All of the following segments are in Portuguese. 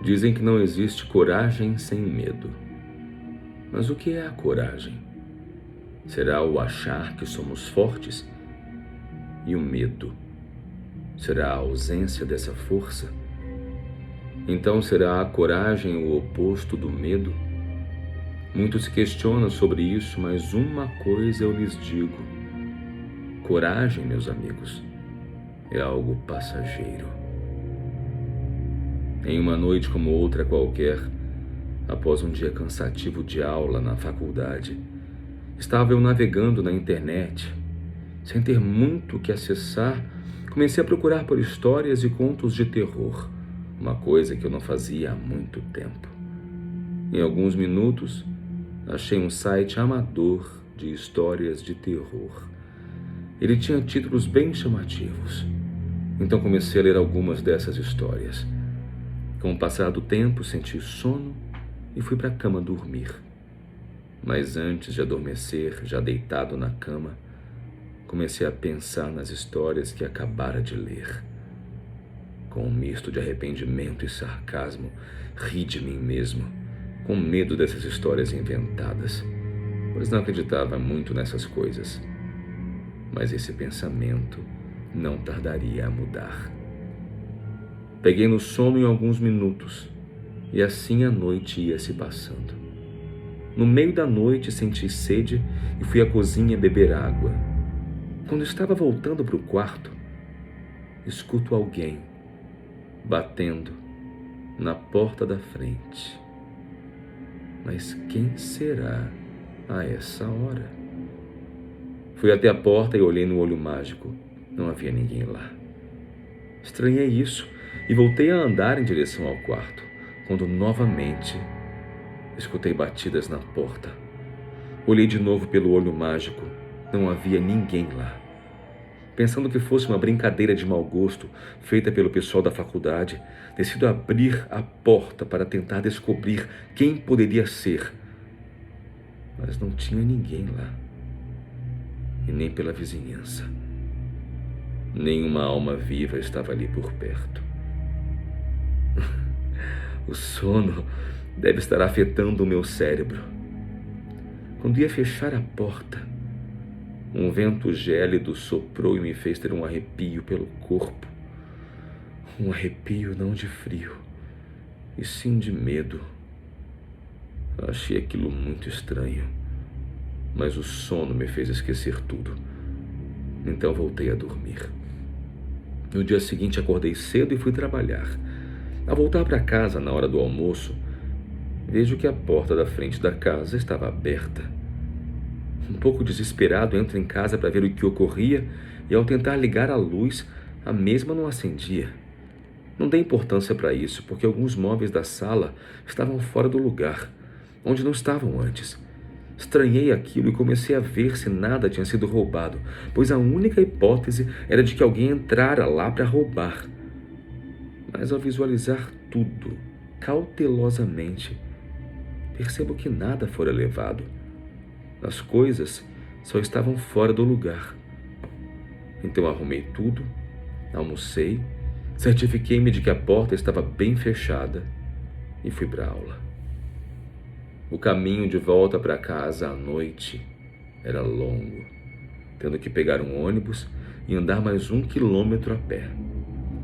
Dizem que não existe coragem sem medo. Mas o que é a coragem? Será o achar que somos fortes? E o medo? Será a ausência dessa força? Então será a coragem o oposto do medo? Muitos se questionam sobre isso, mas uma coisa eu lhes digo: coragem, meus amigos, é algo passageiro. Em uma noite como outra qualquer, após um dia cansativo de aula na faculdade, estava eu navegando na internet. Sem ter muito o que acessar, comecei a procurar por histórias e contos de terror, uma coisa que eu não fazia há muito tempo. Em alguns minutos, achei um site amador de histórias de terror. Ele tinha títulos bem chamativos. Então comecei a ler algumas dessas histórias. Com o passar do tempo, senti sono e fui para a cama dormir. Mas antes de adormecer, já deitado na cama, comecei a pensar nas histórias que acabara de ler. Com um misto de arrependimento e sarcasmo, ri de mim mesmo, com medo dessas histórias inventadas, pois não acreditava muito nessas coisas. Mas esse pensamento não tardaria a mudar. Peguei no sono em alguns minutos, e assim a noite ia se passando. No meio da noite senti sede e fui à cozinha beber água. Quando estava voltando para o quarto, escuto alguém batendo na porta da frente. Mas quem será a essa hora? Fui até a porta e olhei no olho mágico. Não havia ninguém lá. Estranhei isso e voltei a andar em direção ao quarto, quando novamente escutei batidas na porta. Olhei de novo pelo olho mágico. Não havia ninguém lá. Pensando que fosse uma brincadeira de mau gosto feita pelo pessoal da faculdade, decido abrir a porta para tentar descobrir quem poderia ser. Mas não tinha ninguém lá. E nem pela vizinhança. Nenhuma alma viva estava ali por perto. O sono deve estar afetando o meu cérebro. Quando ia fechar a porta, um vento gélido soprou e me fez ter um arrepio pelo corpo. Um arrepio não de frio, e sim de medo. Achei aquilo muito estranho, mas o sono me fez esquecer tudo. Então voltei a dormir. No dia seguinte acordei cedo e fui trabalhar. Ao voltar para casa na hora do almoço, vejo que a porta da frente da casa estava aberta. Um pouco desesperado, entro em casa para ver o que ocorria e, ao tentar ligar a luz, a mesma não acendia. Não dei importância para isso, porque alguns móveis da sala estavam fora do lugar, onde não estavam antes. Estranhei aquilo e comecei a ver se nada tinha sido roubado, pois a única hipótese era de que alguém entrara lá para roubar. Mas ao visualizar tudo cautelosamente, percebo que nada fora levado. As coisas só estavam fora do lugar. Então arrumei tudo, almocei, certifiquei-me de que a porta estava bem fechada e fui para a aula. O caminho de volta para casa à noite era longo, tendo que pegar um ônibus e andar mais 1 quilômetro a pé.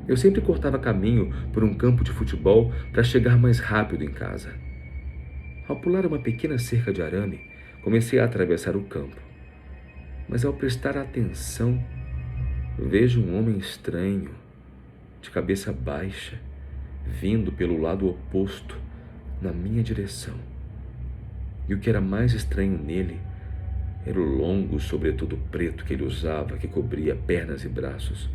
Eu sempre cortava caminho por um campo de futebol para chegar mais rápido em casa. Ao pular uma pequena cerca de arame, comecei a atravessar o campo. Mas ao prestar atenção, vejo um homem estranho, de cabeça baixa, vindo pelo lado oposto, na minha direção. E o que era mais estranho nele era o longo sobretudo preto que ele usava, que cobria pernas e braços.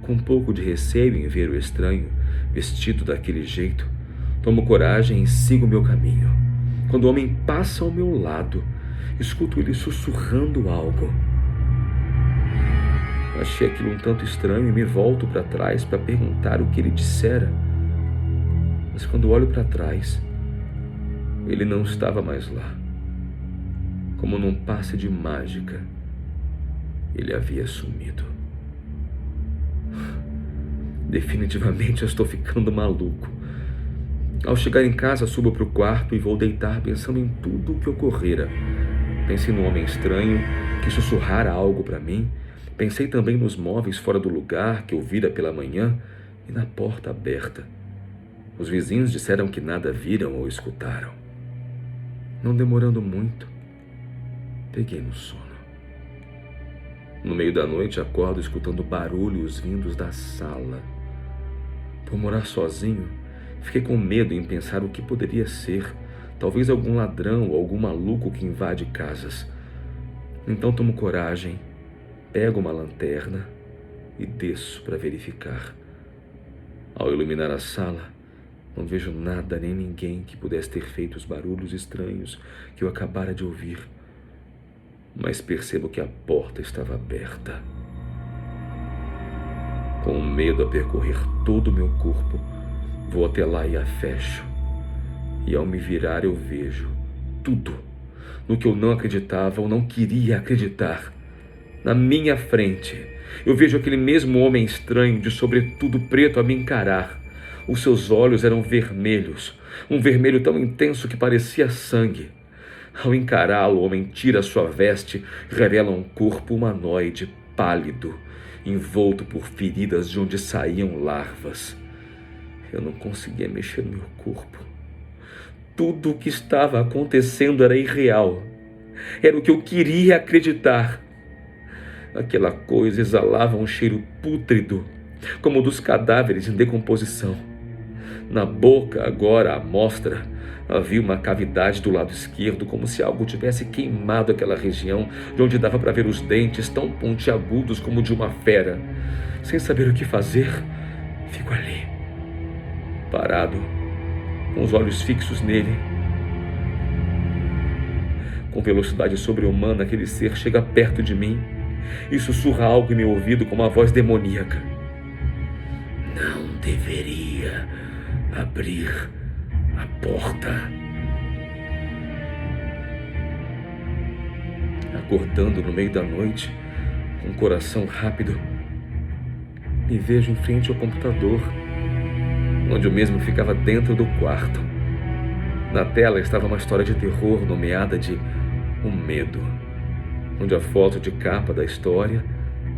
Com um pouco de receio em ver o estranho, vestido daquele jeito, tomo coragem e sigo meu caminho. Quando o homem passa ao meu lado, escuto ele sussurrando algo. Achei aquilo um tanto estranho e me volto para trás para perguntar o que ele dissera. Mas quando olho para trás, ele não estava mais lá. Como num passe de mágica, ele havia sumido. Definitivamente eu estou ficando maluco. Ao chegar em casa, subo para o quarto e vou deitar pensando em tudo o que ocorrera. Pensei no homem estranho que sussurrara algo para mim. Pensei também nos móveis fora do lugar que eu vira pela manhã e na porta aberta. Os vizinhos disseram que nada viram ou escutaram. Não demorando muito, peguei no sono. No meio da noite, acordo escutando barulhos vindos da sala. Por morar sozinho, fiquei com medo em pensar o que poderia ser. Talvez algum ladrão ou algum maluco que invade casas. Então tomo coragem, pego uma lanterna e desço para verificar. Ao iluminar a sala, não vejo nada nem ninguém que pudesse ter feito os barulhos estranhos que eu acabara de ouvir. Mas percebo que a porta estava aberta. Com medo a percorrer todo o meu corpo, vou até lá e a fecho. E ao me virar eu vejo tudo no que eu não acreditava ou não queria acreditar. Na minha frente, eu vejo aquele mesmo homem estranho de sobretudo preto a me encarar. Os seus olhos eram vermelhos, um vermelho tão intenso que parecia sangue. Ao encará-lo, o homem tira sua veste e revela um corpo humanoide, pálido, envolto por feridas de onde saíam larvas. Eu não conseguia mexer no meu corpo. Tudo o que estava acontecendo era irreal. Era o que eu queria acreditar. Aquela coisa exalava um cheiro pútrido, como o dos cadáveres em decomposição. Na boca, agora à mostra, havia uma cavidade do lado esquerdo, como se algo tivesse queimado aquela região, de onde dava para ver os dentes tão pontiagudos como de uma fera. Sem saber o que fazer, fico ali, parado, com os olhos fixos nele. Com velocidade sobre-humana, aquele ser chega perto de mim e sussurra algo em meu ouvido com uma voz demoníaca. Não deveria abrir a porta. Acordando no meio da noite, com o coração rápido, me vejo em frente ao computador, onde eu mesmo ficava dentro do quarto. Na tela estava uma história de terror nomeada de O Medo, onde a foto de capa da história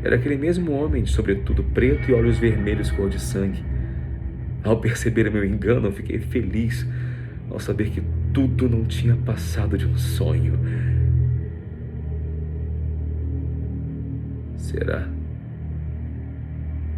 era aquele mesmo homem de sobretudo preto e olhos vermelhos cor de sangue. Ao perceber meu engano, eu fiquei feliz ao saber que tudo não tinha passado de um sonho. Será